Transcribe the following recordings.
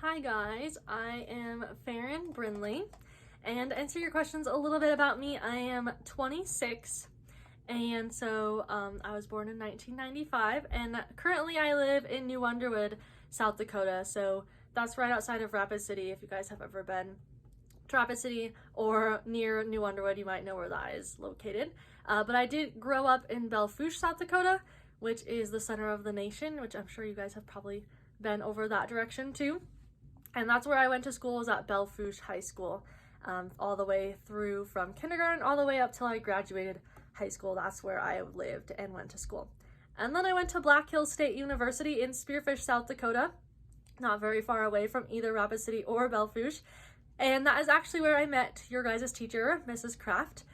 Hi guys, I am Farron Brinley, and to answer your questions a little bit about me, I am 26, and so I was born in 1995, and currently I live in New Underwood, South Dakota, so that's right outside of Rapid City. If you guys have ever been to Rapid City or near New Underwood, you might know where that is located. But I did grow up in Belfouche, South Dakota, which is the center of the nation, which I'm sure you guys have probably been over that direction too. And that's where I went to school, was at Belfouche High School, all the way through from kindergarten all the way up till I graduated high school. That's where I lived and went to school. And then I went to Black Hills State University in Spearfish, South Dakota, not very far away from either Rapid City or Belfouche. And that is actually where I met your guys' teacher, Mrs. Kraft,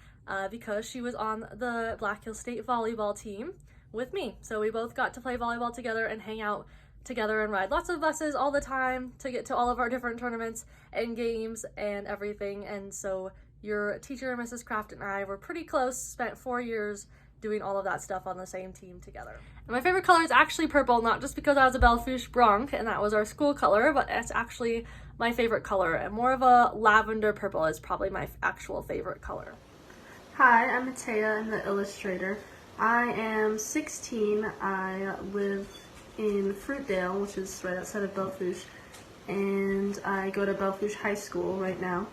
because she was on the Black Hills State volleyball team with me. So we both got to play volleyball together and hang out together and ride lots of buses all the time to get to all of our different tournaments and games and everything. And so your teacher, Mrs. Kraft, and I were pretty close, spent 4 years doing all of that stuff on the same team together. And my favorite color is actually purple, not just because I was a Belfouche Bronc and that was our school color, but it's actually my favorite color, and more of a lavender purple is probably my actual favorite color. Hi, I'm Matea. I'm the illustrator. I am 16. I live in Fruitdale, which is right outside of Belfouche, and I go to Belfouche High School right now.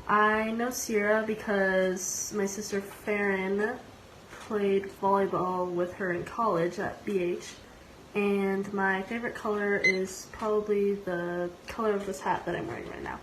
I know Sierra because my sister Farron played volleyball with her in college at BH, and my favorite color is probably the color of this hat that I'm wearing right now.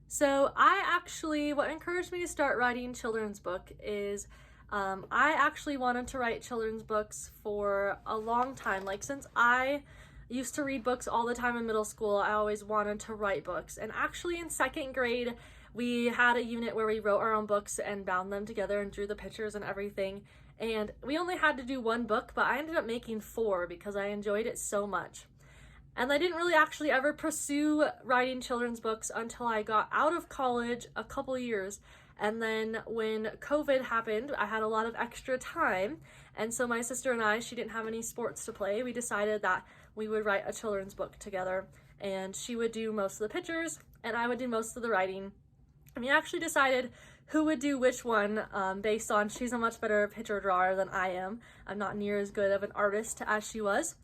So what encouraged me to start writing children's book is I actually wanted to write children's books for a long time. Like, since I used to read books all the time in middle school, I always wanted to write books. And actually in second grade, we had a unit where we wrote our own books and bound them together and drew the pictures and everything. And we only had to do one book, but I ended up making 4 because I enjoyed it so much. And I didn't really actually ever pursue writing children's books until I got out of college a couple years. And then when COVID happened, I had a lot of extra time. And so my sister and I, she didn't have any sports to play. We decided that we would write a children's book together. And she would do most of the pictures and I would do most of the writing. And we actually decided who would do which one based on she's a much better picture drawer than I am. I'm not near as good of an artist as she was.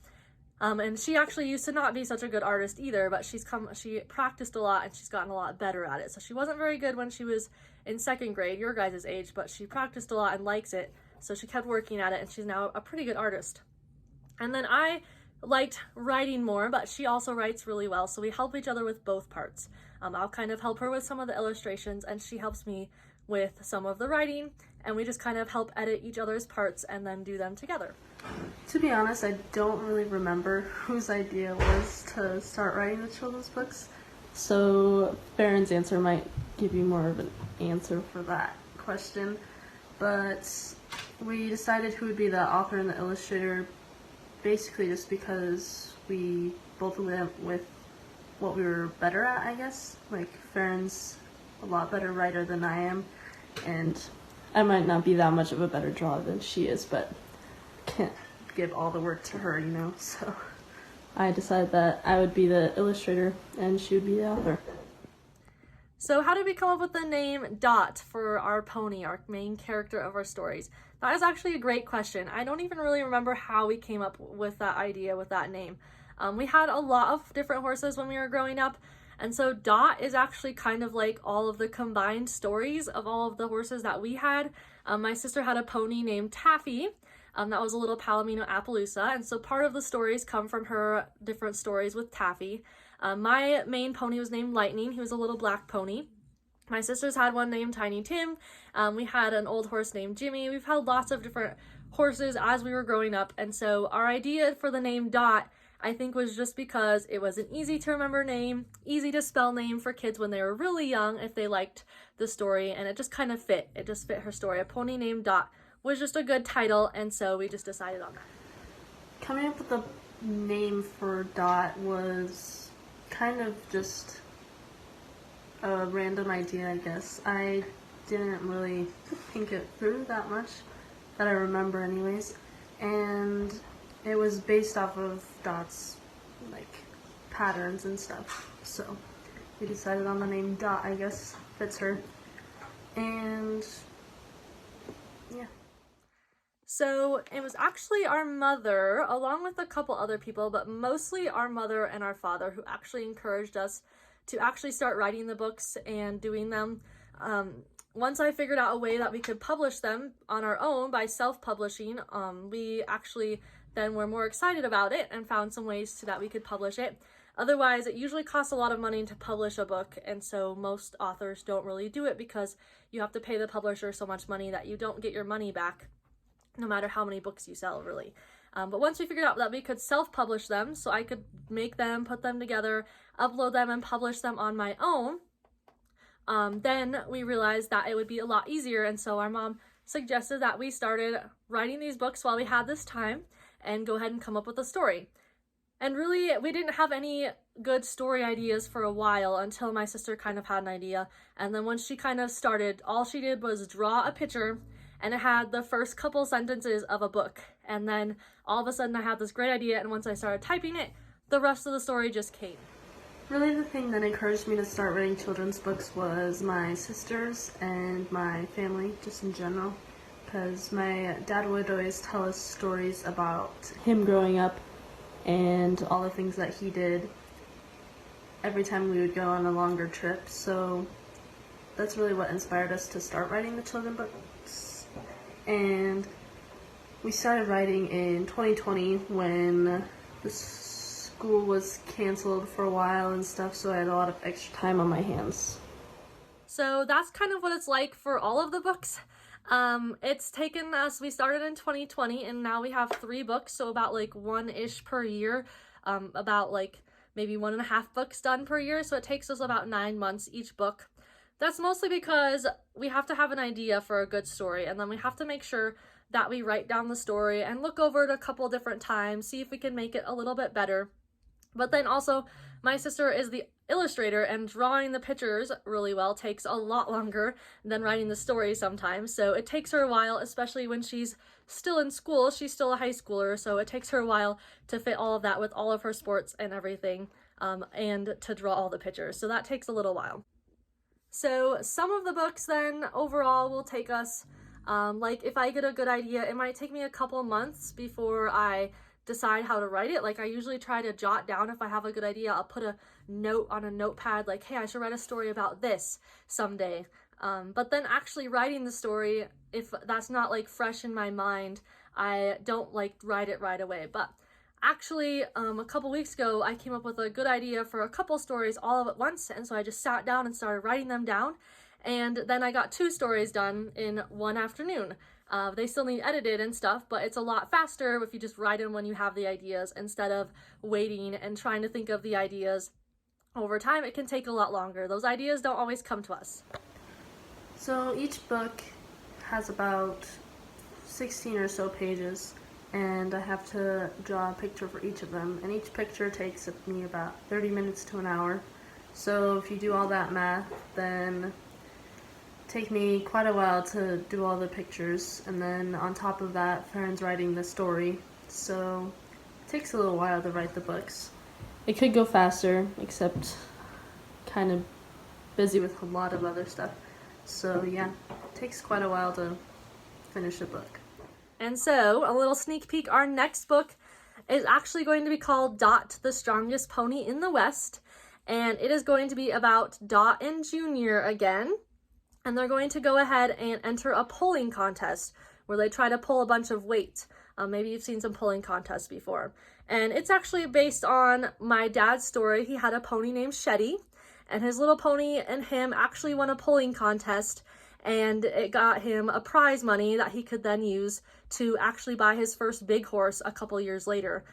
And she actually used to not be such a good artist either, but she practiced a lot and she's gotten a lot better at it. So she wasn't very good when she was in second grade, your guys' age, but she practiced a lot and likes it. So she kept working at it and she's now a pretty good artist. And then I liked writing more, but she also writes really well. So we help each other with both parts. I'll kind of help her with some of the illustrations and she helps me with some of the writing, and we just kind of help edit each other's parts and then do them together. To be honest, I don't really remember whose idea it was to start writing the children's books, so Farron's answer might give you more of an answer for that question. But we decided who would be the author and the illustrator basically just because we both went with what we were better at, I guess. Like, Farron's a lot better writer than I am, and I might not be that much of a better drawer than she is, but can't give all the work to her, you know, so I decided that I would be the illustrator and she would be the author. So how did we come up with the name Dot for our pony, our main character of our stories? That is actually a great question. I don't even really remember how we came up with that idea, with that name. We had a lot of different horses when we were growing up, and so Dot is actually kind of like all of the combined stories of all of the horses that we had. My sister had a pony named Taffy. That was a little Palomino Appaloosa, and so part of the stories come from her different stories with Taffy. My main pony was named Lightning. He was a little black pony. My sisters had one named Tiny Tim. We had an old horse named Jimmy. We've had lots of different horses as we were growing up, and so our idea for the name Dot, I think, was just because it was an easy to remember name, easy to spell name for kids when they were really young if they liked the story, and it just kind of fit. It just fit her story. A pony named Dot was just a good title, and so we just decided on that. Coming up with the name for Dot was kind of just a random idea, I guess. I didn't really think it through that much, that I remember anyways, and it was based off of Dot's, like, patterns and stuff. So we decided on the name Dot, I guess fits her. And yeah. So it was actually our mother, along with a couple other people, but mostly our mother and our father, who actually encouraged us to actually start writing the books and doing them. Once I figured out a way that we could publish them on our own by self-publishing, we actually then were more excited about it and found some ways so that we could publish it. Otherwise, it usually costs a lot of money to publish a book, and so most authors don't really do it because you have to pay the publisher so much money that you don't get your money back, no matter how many books you sell, really. But once we figured out that we could self-publish them, so I could make them, put them together, upload them, and publish them on my own, then we realized that it would be a lot easier, and so our mom suggested that we started writing these books while we had this time and go ahead and come up with a story. And really, we didn't have any good story ideas for a while until my sister kind of had an idea, and then once she kind of started, all she did was draw a picture, and it had the first couple sentences of a book, and then all of a sudden I had this great idea, and once I started typing it, the rest of the story just came. Really, the thing that encouraged me to start writing children's books was my sisters and my family, just in general, because my dad would always tell us stories about him growing up and all the things that he did every time we would go on a longer trip, so that's really what inspired us to start writing the children's books. And we started writing in 2020 when the school was canceled for a while and stuff, so I had a lot of extra time on my hands. So that's kind of what it's like for all of the books. It's taken us, we started in 2020 and now we have 3 books, so about like 1-ish per year, about like maybe 1.5 books done per year, so it takes us about 9 months each book. That's mostly because we have to have an idea for a good story, and then we have to make sure that we write down the story and look over it a couple different times, see if we can make it a little bit better. But then also, my sister is the illustrator, and drawing the pictures really well takes a lot longer than writing the story sometimes. So it takes her a while, especially when she's still in school. She's still a high schooler, so it takes her a while to fit all of that with all of her sports and everything, and to draw all the pictures. So that takes a little while. So some of the books then overall will take us, like if I get a good idea, it might take me a couple months before I decide how to write it. Like I usually try to jot down if I have a good idea. I'll put a note on a notepad like, hey, I should write a story about this someday. But then actually writing the story, if that's not like fresh in my mind, I don't like write it right away. But actually, a couple weeks ago, I came up with a good idea for a couple stories all at once, and so I just sat down and started writing them down, and then I got 2 stories done in one afternoon. They still need edited and stuff, but it's a lot faster if you just write them when you have the ideas instead of waiting and trying to think of the ideas. Over time, it can take a lot longer. Those ideas don't always come to us. So each book has about 16 or so pages, and I have to draw a picture for each of them, and each picture takes me about 30 minutes to an hour. So if you do all that math, then it take me quite a while to do all the pictures, and then on top of that, Farron's writing the story, so it takes a little while to write the books. It could go faster, except kind of busy with a lot of other stuff. So yeah, it takes quite a while to finish a book. And so, a little sneak peek, our next book is actually going to be called Dot, the Strongest Pony in the West, and it is going to be about Dot and Junior again, and they're going to go ahead and enter a pulling contest where they try to pull a bunch of weight. Maybe you've seen some pulling contests before. And it's actually based on my dad's story. He had a pony named Shetty, and his little pony and him actually won a pulling contest, and it got him a prize money that he could then use to actually buy his first big horse a couple years later.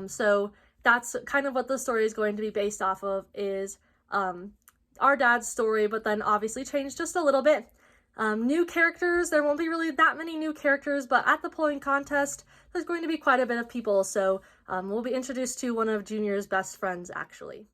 So that's kind of what the story is going to be based off of, is our dad's story, but then obviously changed just a little bit. New characters, there won't be really that many new characters, but at the pulling contest, there's going to be quite a bit of people, so we'll be introduced to one of Junior's best friends, actually.